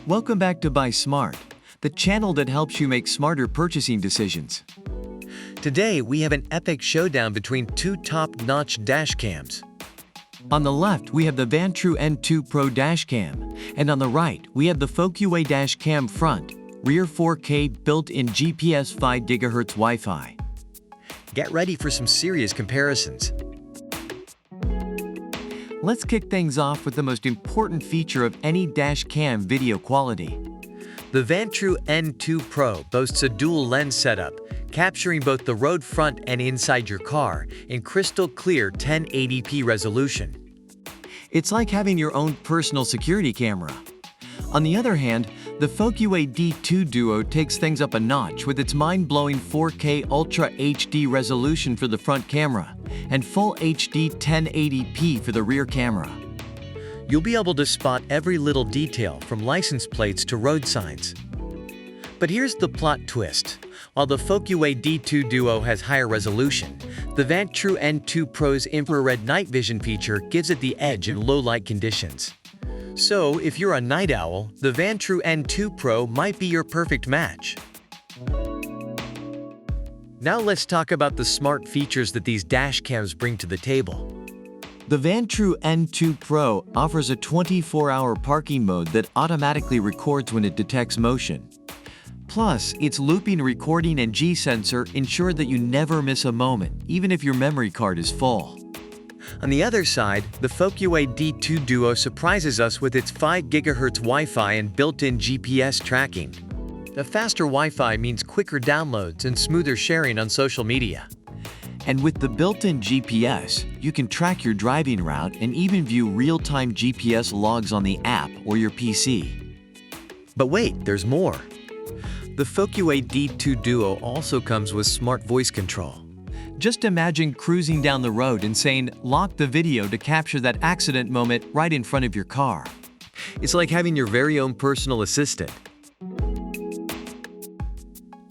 Welcome back to Buy Smart, the channel that helps you make smarter purchasing decisions. Today, we have an epic showdown between two top-notch dash cams. On the left, we have the Vantrue N2 Pro dash cam, and on the right, we have the Focusrite dash cam front, rear 4K built-in GPS 5 GHz Wi-Fi. Get ready for some serious comparisons. Let's kick things off with the most important feature of any dash cam video quality. The Vantrue N2 Pro boasts a dual lens setup, capturing both the road front and inside your car in crystal clear 1080p resolution. It's like having your own personal security camera. On the other hand, the Focusrite D2 Duo takes things up a notch with its mind-blowing 4K Ultra HD resolution for the front camera and Full HD 1080p for the rear camera. You'll be able to spot every little detail from license plates to road signs. But here's the plot twist. While the Focusrite D2 Duo has higher resolution, the Vantrue N2 Pro's infrared night vision feature gives it the edge in low light conditions. So, if you're a night owl, the Vantrue N2 Pro might be your perfect match. Now let's talk about the smart features that these dash cams bring to the table. The Vantrue N2 Pro offers a 24-hour parking mode that automatically records when it detects motion. Plus, its looping recording and G-sensor ensure that you never miss a moment, even if your memory card is full. On the other side, the Focusrite D2 Duo surprises us with its 5 GHz Wi-Fi and built-in GPS tracking. A faster Wi-Fi means quicker downloads and smoother sharing on social media. And with the built-in GPS, you can track your driving route and even view real-time GPS logs on the app or your PC. But wait, there's more. The Focusrite D2 Duo also comes with smart voice control. Just imagine cruising down the road and saying, "Lock the video" to capture that accident moment right in front of your car. It's like having your very own personal assistant.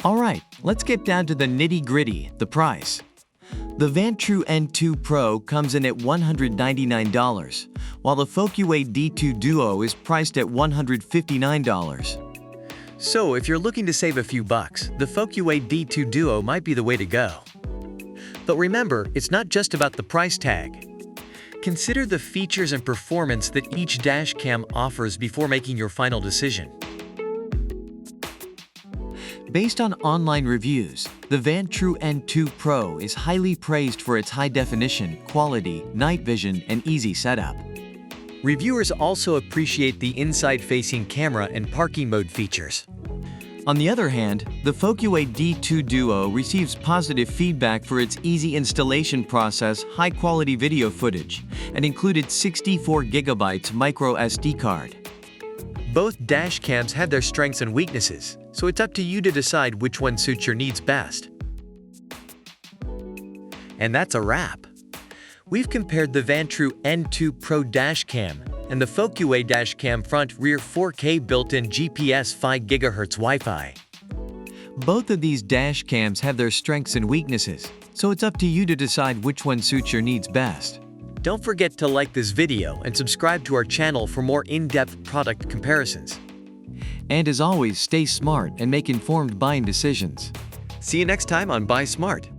Alright, let's get down to the nitty-gritty, the price. The Vantrue N2 Pro comes in at $199, while the Focusrite D2 Duo is priced at $159. So if you're looking to save a few bucks, the Focusrite D2 Duo might be the way to go. But remember, it's not just about the price tag. Consider the features and performance that each dash cam offers before making your final decision. Based on online reviews, the Vantrue N2 Pro is highly praised for its high definition, quality, night vision, and easy setup. Reviewers also appreciate the inside-facing camera and parking mode features. On the other hand, the Focusrite D2 Duo receives positive feedback for its easy installation process, high-quality video footage, and included 64 GB micro SD card. Both dash cams have their strengths and weaknesses, so it's up to you to decide which one suits your needs best. And that's a wrap. We've compared the Vantrue N2 Pro dash cam and the Focusrite dash cam front rear 4K built-in GPS 5 GHz Wi-Fi. Both of these dash cams have their strengths and weaknesses, so it's up to you to decide which one suits your needs best. Don't forget to like this video and subscribe to our channel for more in-depth product comparisons. And as always, stay smart and make informed buying decisions. See you next time on Buy Smart.